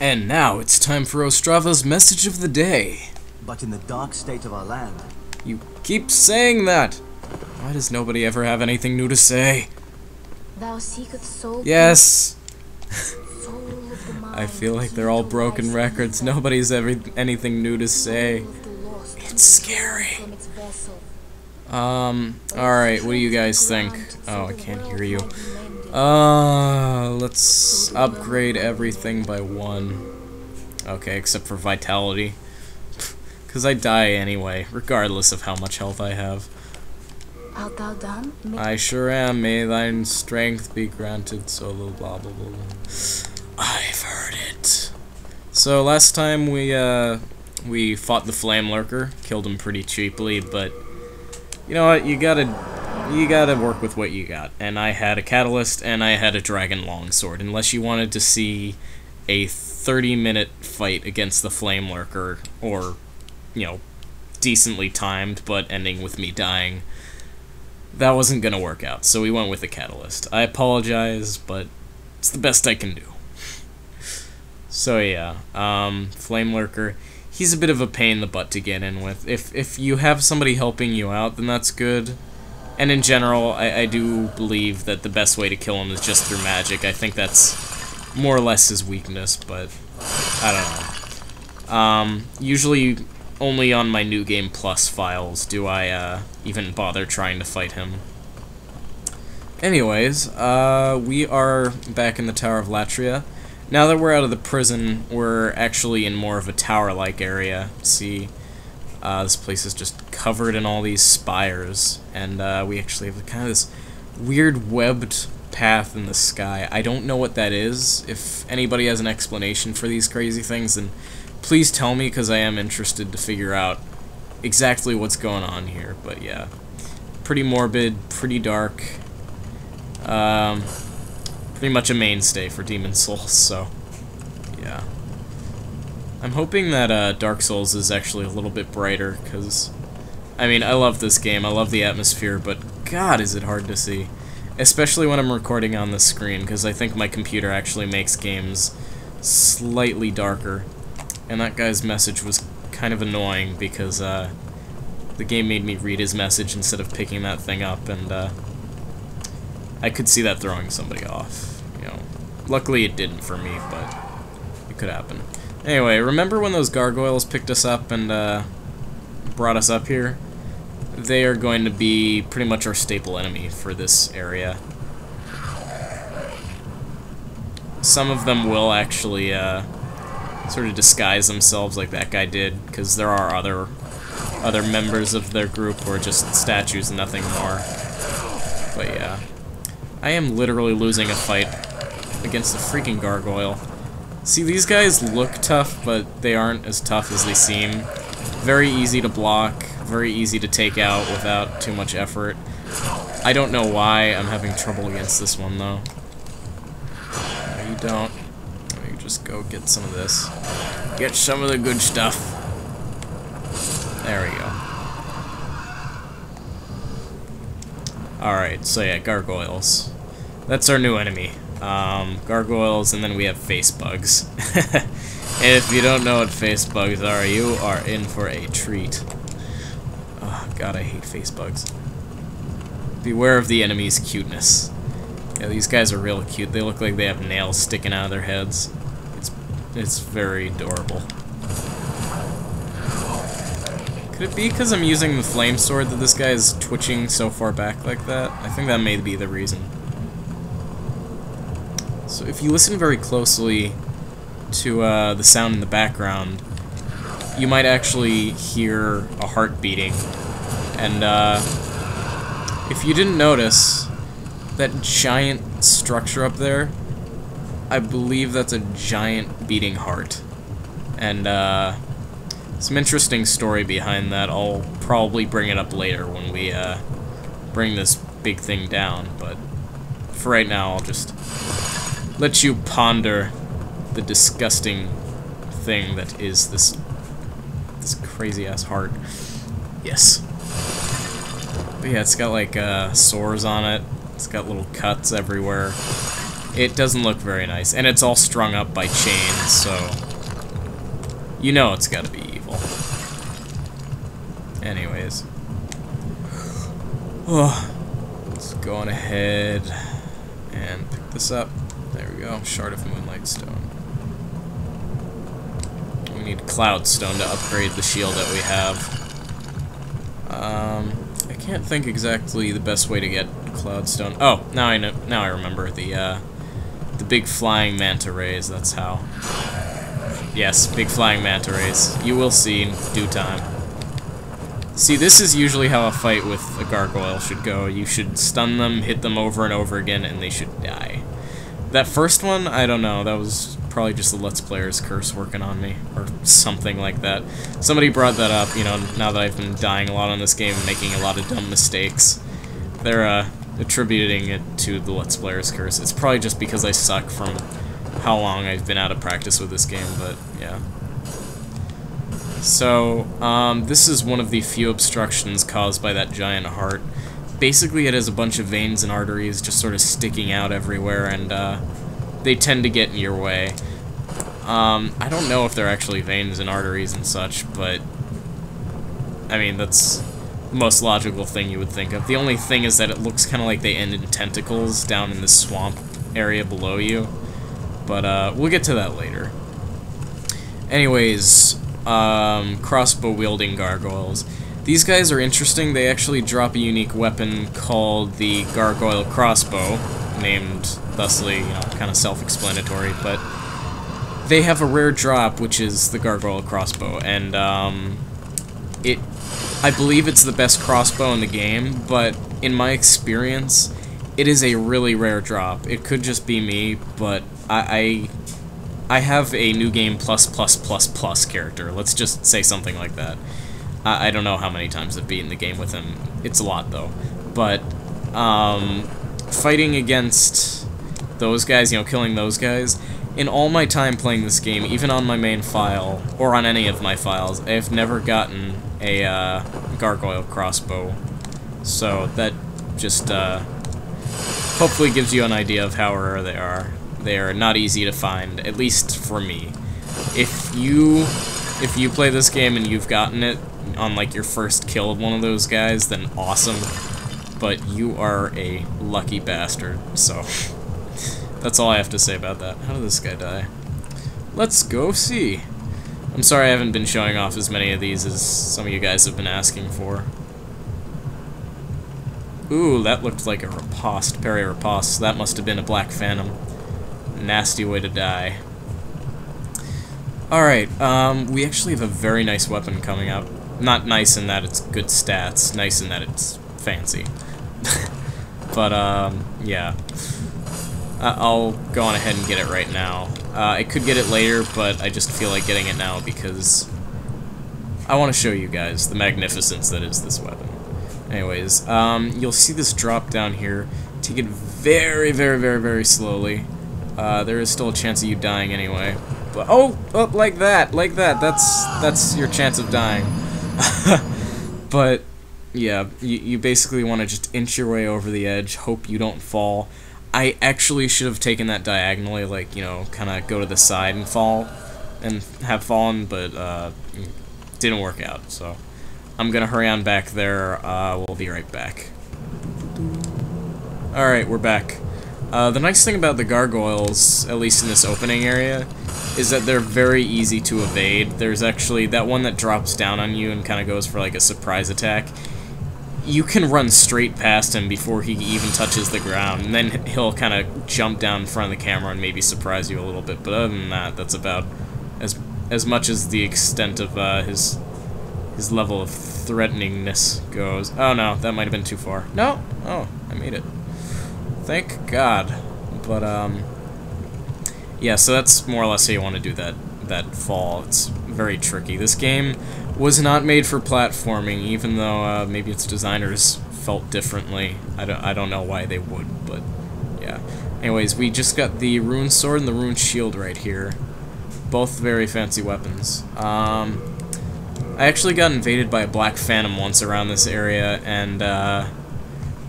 And now it's time for Ostrava's message of the day. But in the dark state of our land... You keep saying that! Why does nobody ever have anything new to say? Thou seeketh soul. Yes! Soul of the mind, I feel like they're all broken records. Nobody's ever anything new to say. It's scary. Alright, what do you guys think? Oh, I can't hear you. Let's upgrade everything by 1. Okay, except for vitality. Because I die anyway, regardless of how much health I have. Art thou done? I sure am. May thine strength be granted, solo blah blah blah. I've heard it. So last time we fought the Flame Lurker, killed him pretty cheaply, but you know what, you gotta work with what you got. And I had a Catalyst and I had a Dragon Longsword, unless you wanted to see a 30-minute fight against the Flame Lurker, or, you know, decently timed, but ending with me dying. That wasn't gonna work out, so we went with the Catalyst. I apologize, but it's the best I can do. So yeah, Flame Lurker, he's a bit of a pain in the butt to get in with. If you have somebody helping you out, then that's good. And in general, I do believe that the best way to kill him is just through magic. I think that's more or less his weakness, but I don't know. Usually only on my New Game Plus files do I even bother trying to fight him. Anyways, we are back in the Tower of Latria. Now that we're out of the prison, we're actually in more of a tower-like area. See, this place is just covered in all these spires, and we actually have kind of this weird webbed path in the sky. I don't know what that is. If anybody has an explanation for these crazy things, then please tell me, because I am interested to figure out exactly what's going on here. But yeah, pretty morbid, pretty dark. Pretty much a mainstay for Demon Souls, so yeah. I'm hoping that Dark Souls is actually a little bit brighter, because, I mean, I love this game, I love the atmosphere, but god is it hard to see. Especially when I'm recording on the screen, because I think my computer actually makes games slightly darker. And that guy's message was kind of annoying, because the game made me read his message instead of picking that thing up, and I could see that throwing somebody off, you know. Luckily it didn't for me, but it could happen. Anyway, remember when those gargoyles picked us up and brought us up here? They are going to be pretty much our staple enemy for this area. Some of them will actually sort of disguise themselves like that guy did, because there are other members of their group who are just statues and nothing more. But yeah. I am literally losing a fight against a freaking gargoyle. See, these guys look tough, but they aren't as tough as they seem. Very easy to block, very easy to take out without too much effort. I don't know why I'm having trouble against this one, though. No, you don't. You just go get some of this. Get some of the good stuff. There we go. Alright, so yeah, gargoyles. That's our new enemy. Gargoyles, and then we have Facebugs. And if you don't know what Facebugs are, you are in for a treat. Oh god, I hate Facebugs. Beware of the enemy's cuteness. Yeah, these guys are real cute. They look like they have nails sticking out of their heads. It's very adorable. Could it be because I'm using the flame sword that this guy is twitching so far back like that? I think that may be the reason. So if you listen very closely to the sound in the background, you might actually hear a heart beating. And if you didn't notice, that giant structure up there, I believe that's a giant beating heart. And some interesting story behind that. I'll probably bring it up later when we bring this big thing down, but for right now I'll just let you ponder the disgusting thing that is this crazy-ass heart. Yes. But yeah, it's got like sores on it. It's got little cuts everywhere. It doesn't look very nice, and it's all strung up by chains, so you know it's gotta be evil. Anyways. Oh, let's go on ahead and pick this up. There we go, Shard of Moonlight Stone. We need Cloud Stone to upgrade the shield that we have. I can't think exactly the best way to get Cloud Stone. Oh, now I know. Now I remember the big flying manta rays. That's how. Yes, big flying manta rays. You will see in due time. See, this is usually how a fight with a gargoyle should go. You should stun them, hit them over and over again, and they should die. That first one, I don't know. That was probably just the Let's Player's curse working on me, or something like that. Somebody brought that up, you know, now that I've been dying a lot on this game and making a lot of dumb mistakes. They're, attributing it to the Let's Player's curse. It's probably just because I suck from how long I've been out of practice with this game, but yeah. So, this is one of the few obstructions caused by that giant heart. Basically, it has a bunch of veins and arteries just sort of sticking out everywhere, and they tend to get in your way. I don't know if they're actually veins and arteries and such, but I mean, that's the most logical thing you would think of. The only thing is that it looks kind of like they end in tentacles down in the swamp area below you, but we'll get to that later. Anyways, crossbow-wielding gargoyles. These guys are interesting. They actually drop a unique weapon called the Gargoyle Crossbow, named thusly, you know, kind of self-explanatory, but they have a rare drop, which is the Gargoyle Crossbow, and I believe it's the best crossbow in the game, but in my experience, it is a really rare drop. It could just be me, but I have a New Game ++++ character. Let's just say something like that. I don't know how many times I've beaten the game with him. It's a lot, though. But, fighting against those guys, you know, killing those guys, in all my time playing this game, even on my main file, or on any of my files, I have never gotten a, gargoyle crossbow. So, that just, hopefully gives you an idea of how rare they are. They are not easy to find, at least for me. If you play this game and you've gotten it on, like, your first kill of one of those guys, then awesome. But you are a lucky bastard, so that's all I have to say about that. How did this guy die? Let's go see. I'm sorry I haven't been showing off as many of these as some of you guys have been asking for. Ooh, that looked like a riposte, parry riposte. That must have been a Black Phantom. Nasty way to die. Alright, we actually have a very nice weapon coming up. Not nice in that it's good stats, nice in that it's fancy. But, yeah. I'll go on ahead and get it right now. I could get it later, but I just feel like getting it now because I want to show you guys the magnificence that is this weapon. Anyways, you'll see this drop down here. Take it very, very, very, very slowly. There is still a chance of you dying anyway. But, oh, like that, that's your chance of dying. But, yeah, you basically want to just inch your way over the edge, hope you don't fall. I actually should have taken that diagonally, like, you know, kind of go to the side and fall, and have fallen, but, didn't work out, so I'm gonna hurry on back there. We'll be right back. Alright, we're back. The nice thing about the gargoyles, at least in this opening area, is that they're very easy to evade. There's actually that one that drops down on you and kind of goes for like a surprise attack. You can run straight past him before he even touches the ground, and then he'll kind of jump down in front of the camera and maybe surprise you a little bit. But other than that, that's about as much as the extent of his level of threateningness goes. Oh no, that might have been too far. No, oh, I made it. Thank God. But yeah, so that's more or less how you want to do that fall. It's very tricky. This game was not made for platforming, even though maybe its designers felt differently. I don't know why they would, but yeah. Anyways, we just got the rune sword and the rune shield right here. Both very fancy weapons. I actually got invaded by a Black Phantom once around this area, and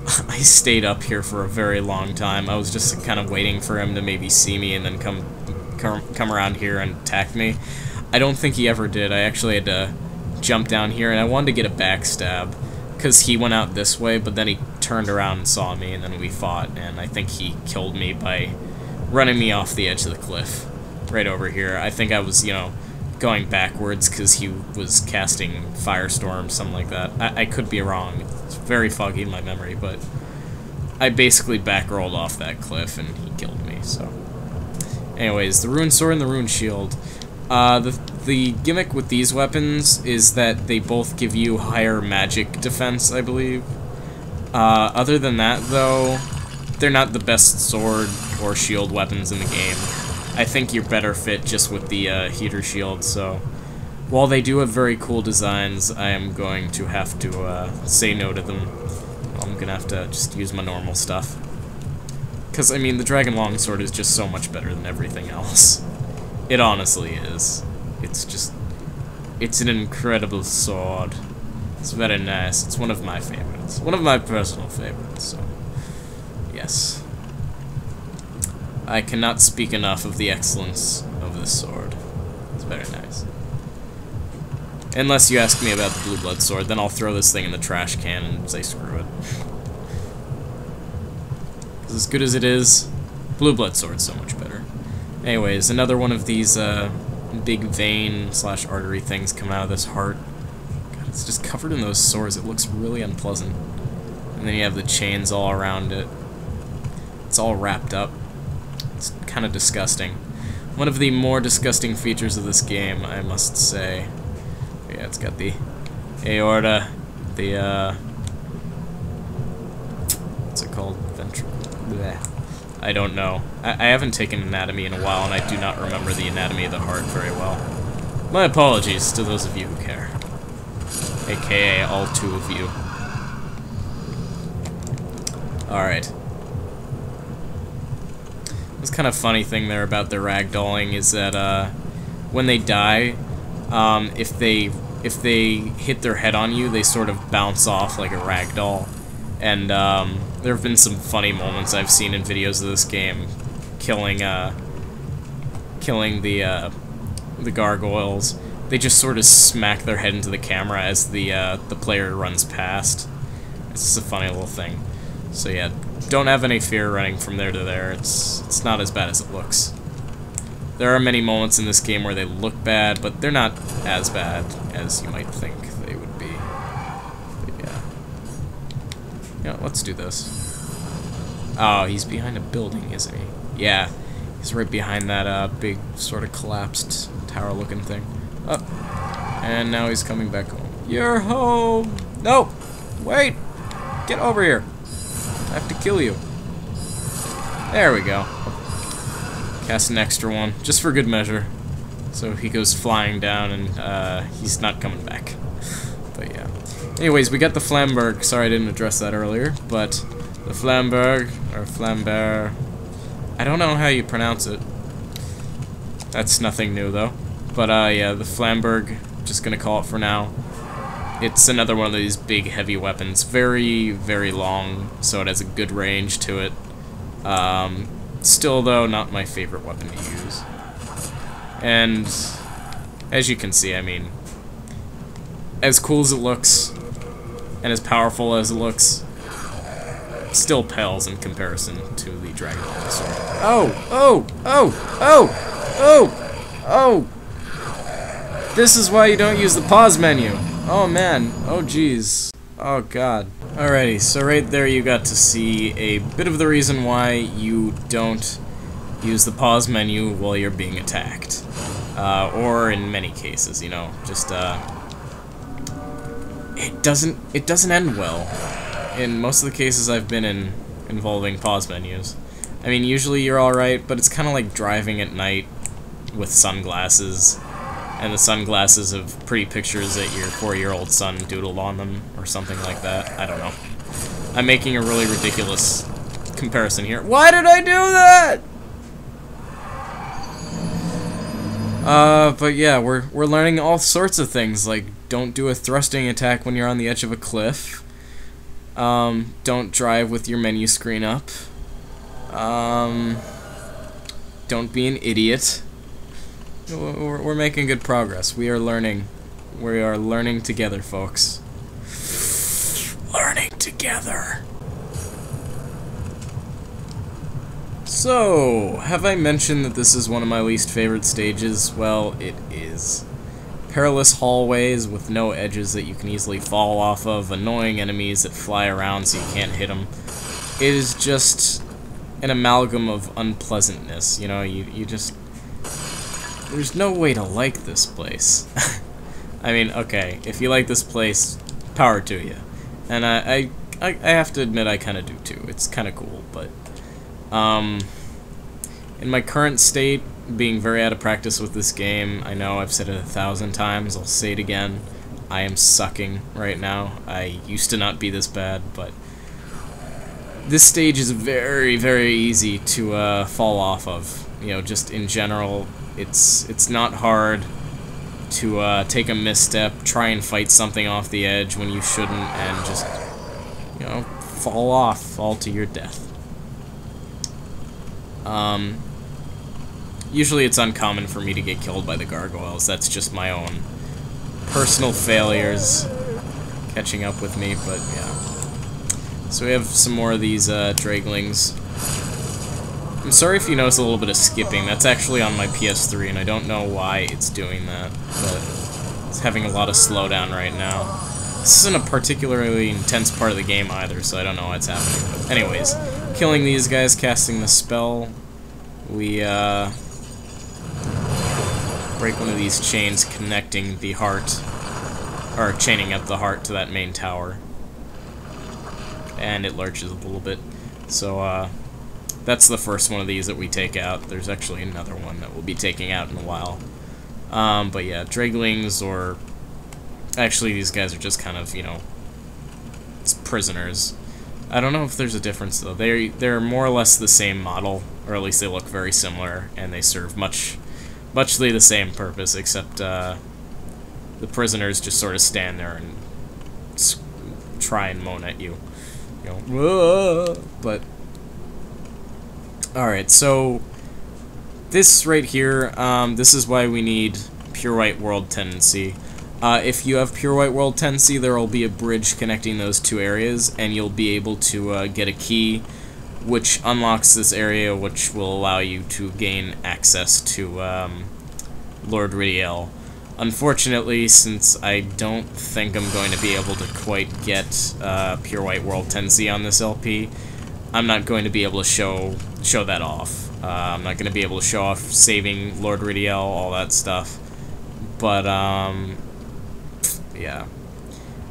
I stayed up here for a very long time. I was just kind of waiting for him to maybe see me and then come around here and attack me. I don't think he ever did. I actually had to jump down here, and I wanted to get a backstab, because he went out this way, but then he turned around and saw me, and then we fought, and I think he killed me by running me off the edge of the cliff. Right over here. I think I was, you know, going backwards because he was casting Firestorm, something like that. I could be wrong. It's very foggy in my memory, but I basically back-rolled off that cliff, and he killed me, so... Anyways, the Rune Sword and the Rune Shield. The gimmick with these weapons is that they both give you higher magic defense, I believe. Other than that, though, they're not the best sword or shield weapons in the game. I think you're better fit just with the heater shield, so while they do have very cool designs, I am going to have to say no to them. I'm going to have to just use my normal stuff. Because, I mean, the Dragon Longsword is just so much better than everything else. It honestly is. It's just... It's an incredible sword. It's very nice. It's one of my favorites. One of my personal favorites, so... Yes. I cannot speak enough of the excellence of this sword. It's very nice. Unless you ask me about the Blue Blood Sword, then I'll throw this thing in the trash can and say screw it. As good as it is, Blue Blood Sword's so much better. Anyways, another one of these big vein / artery things coming out of this heart. God, it's just covered in those sores. It looks really unpleasant. And then you have the chains all around it. It's all wrapped up. It's kind of disgusting. One of the more disgusting features of this game, I must say. Yeah, it's got the aorta, the what's it called? Ventricle. Blech. I don't know. I haven't taken anatomy in a while, and I do not remember the anatomy of the heart very well. My apologies to those of you who care. AKA all 2 of you. Alright. This kind of funny thing there about the ragdolling is that when they die, if they hit their head on you, they sort of bounce off like a ragdoll. And there have been some funny moments I've seen in videos of this game, killing the gargoyles. They just sort of smack their head into the camera as the player runs past. It's just a funny little thing. So yeah, don't have any fear running from there to there. It's not as bad as it looks. There are many moments in this game where they look bad, but they're not as bad as you might think they would be. But yeah. Yeah, let's do this. Oh, he's behind a building, isn't he? Yeah, he's right behind that big sort of collapsed tower-looking thing. Oh, and now he's coming back home. You're home! No! Wait! Get over here! I have to kill you. There we go. Cast an extra one, just for good measure. So he goes flying down and he's not coming back. But yeah. Anyways, we got the Flamberg. Sorry I didn't address that earlier, but the Flamberg, or Flambert, I don't know how you pronounce it. That's nothing new though. But yeah, the Flamberg, just gonna call it for now. It's another one of these big heavy weapons. Very, very long, so it has a good range to it. Still though, not my favorite weapon to use. And as you can see, I mean, as cool as it looks, and as powerful as it looks, it still pales in comparison to the Dragon Sword. Oh! Oh! Oh! Oh! Oh! Oh! This is why you don't use the pause menu. Oh man. Oh jeez. Oh god. Alrighty, so right there you got to see a bit of the reason why you don't use the pause menu while you're being attacked. Or in many cases, you know, just it doesn't end well. In most of the cases I've been in involving pause menus. I mean, usually you're alright, but it's kind of like driving at night with sunglasses, and the sunglasses have pretty pictures that your 4-year-old son doodled on them, or something like that. I don't know. I'm making a really ridiculous comparison here. Why did I do that? But yeah, we're learning all sorts of things, like don't do a thrusting attack when you're on the edge of a cliff. Don't drive with your menu screen up. Don't be an idiot. We're making good progress. We are learning. We are learning together, folks. Learning together. So, have I mentioned that this is one of my least favorite stages? Well, it is. Perilous hallways with no edges that you can easily fall off of, annoying enemies that fly around so you can't hit them. It is just an amalgam of unpleasantness, you know, you just... There's no way to like this place. I mean, okay, if you like this place, power to you. And I have to admit I kind of do too. It's kind of cool, but... in my current state, being very out of practice with this game, I know I've said it 1,000 times, I'll say it again, I am sucking right now. I used to not be this bad, but this stage is very, very easy to fall off of. You know, just in general, it's not hard to take a misstep, try and fight something off the edge when you shouldn't, and just, you know, fall to your death. Usually it's uncommon for me to get killed by the gargoyles. That's just my own personal failures catching up with me, but yeah. So we have some more of these draglings. I'm sorry if you notice a little bit of skipping. That's actually on my PS3, and I don't know why it's doing that, but it's having a lot of slowdown right now. This isn't a particularly intense part of the game either, so I don't know what's happening. But anyways, killing these guys, casting the spell, we break one of these chains connecting the heart, or chaining up the heart to that main tower. And it lurches a little bit. So, that's the first one of these that we take out. There's actually another one that we'll be taking out in a while. But yeah, draglings, or... Actually, these guys are just kind of, you know, prisoners. I don't know if there's a difference, though. They're more or less the same model, or at least they look very similar, and they serve muchly the same purpose, except the prisoners just sort of stand there and try and moan at you. You know, whoa! But alright, so this right here, this is why we need Pure White World Tendency. If you have Pure White World Tendency, there will be a bridge connecting those two areas, and you'll be able to get a key which unlocks this area, which will allow you to gain access to Lord Ridiel. Unfortunately, since I don't think I'm going to be able to quite get Pure White World Tendency on this LP, I'm not going to be able to show that off. I'm not going to be able to show off saving Lord Ridiel, all that stuff. But yeah.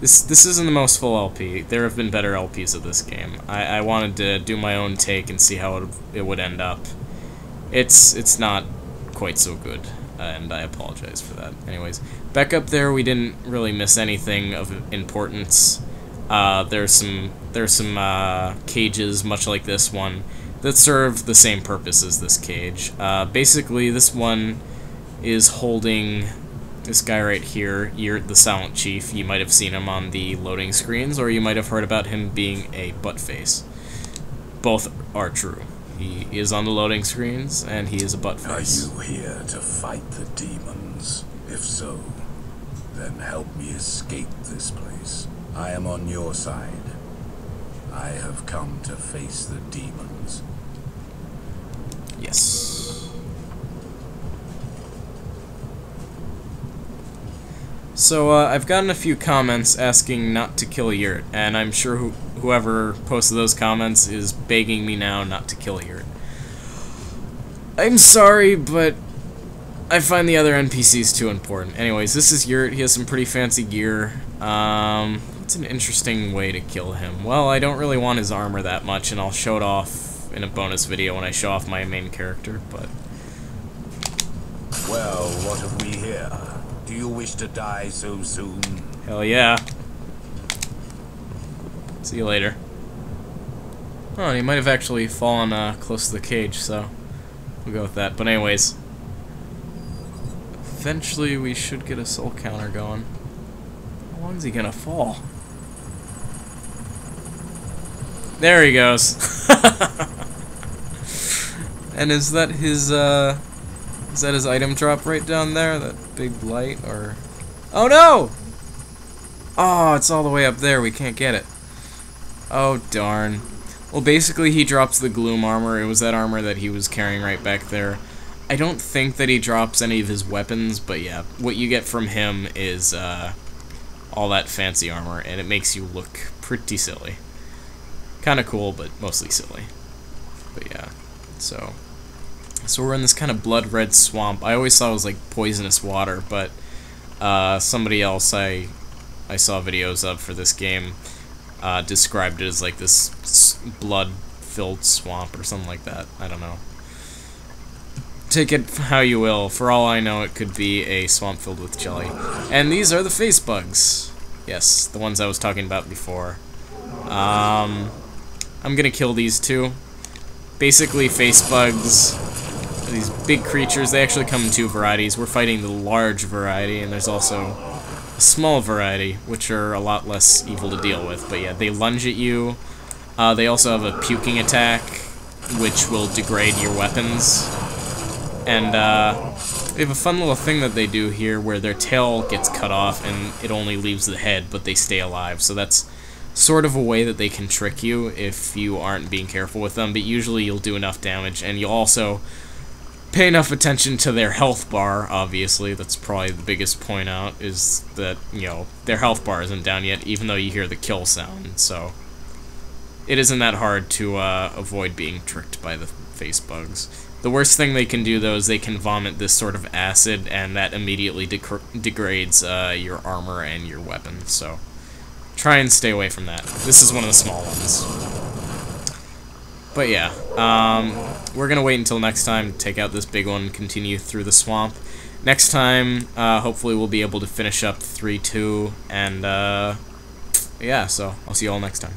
This isn't the most full LP. There have been better LPs of this game. I wanted to do my own take and see how it would end up. It's not quite so good, and I apologize for that. Anyways, back up there, we didn't really miss anything of importance. There's some cages, much like this one, that serve the same purpose as this cage. Basically, this one is holding this guy right here, Yurt the Silent Chief. You might have seen him on the loading screens, or you might have heard about him being a buttface. Both are true. He is on the loading screens, and he is a buttface. Are you here to fight the demons? If so, then help me escape this place. I am on your side. I have come to face the demons. Yes. So, I've gotten a few comments asking not to kill Yurt, and I'm sure whoever posted those comments is begging me now not to kill Yurt. I'm sorry, but I find the other NPCs too important. Anyways, this is Yurt. He has some pretty fancy gear. It's an interesting way to kill him. Well, I don't really want his armor that much, and I'll show it off in a bonus video when I show off my main character, but... Well, what have we here? Do you wish to die so soon? Hell yeah. See you later. Oh, and he might have actually fallen close to the cage, so we'll go with that. But anyways, eventually we should get a soul counter going. How long is he gonna fall? There he goes. And is that his item drop right down there? That big light, or... Oh no! Oh, it's all the way up there. We can't get it. Oh, darn. Well, basically, he drops the gloom armor. It was that armor that he was carrying right back there. I don't think that he drops any of his weapons, but yeah, what you get from him is all that fancy armor, and it makes you look pretty silly. Kind of cool, but mostly silly. But yeah, so we're in this kind of blood-red swamp. I always thought it was like poisonous water, but somebody else I saw videos of for this game described it as like this blood-filled swamp or something like that. I don't know. Take it how you will. For all I know, it could be a swamp filled with jelly. And these are the Facebugs. Yes, the ones I was talking about before. I'm gonna kill these two. Basically, Facebugs, these big creatures, they actually come in two varieties. We're fighting the large variety, and there's also a small variety, which are a lot less evil to deal with. But yeah, they lunge at you. They also have a puking attack, which will degrade your weapons. And they have a fun little thing that they do here where their tail gets cut off and it only leaves the head, but they stay alive. So that's sort of a way that they can trick you if you aren't being careful with them, but usually you'll do enough damage, and you'll also pay enough attention to their health bar, obviously. That's probably the biggest point out, is that, you know, their health bar isn't down yet, even though you hear the kill sound, so it isn't that hard to avoid being tricked by the Facebugs. The worst thing they can do, though, is they can vomit this sort of acid, and that immediately degrades your armor and your weapon, so try and stay away from that. This is one of the small ones. But yeah, we're gonna wait until next time to take out this big one and continue through the swamp. Next time, hopefully we'll be able to finish up 3-2, and yeah, so I'll see you all next time.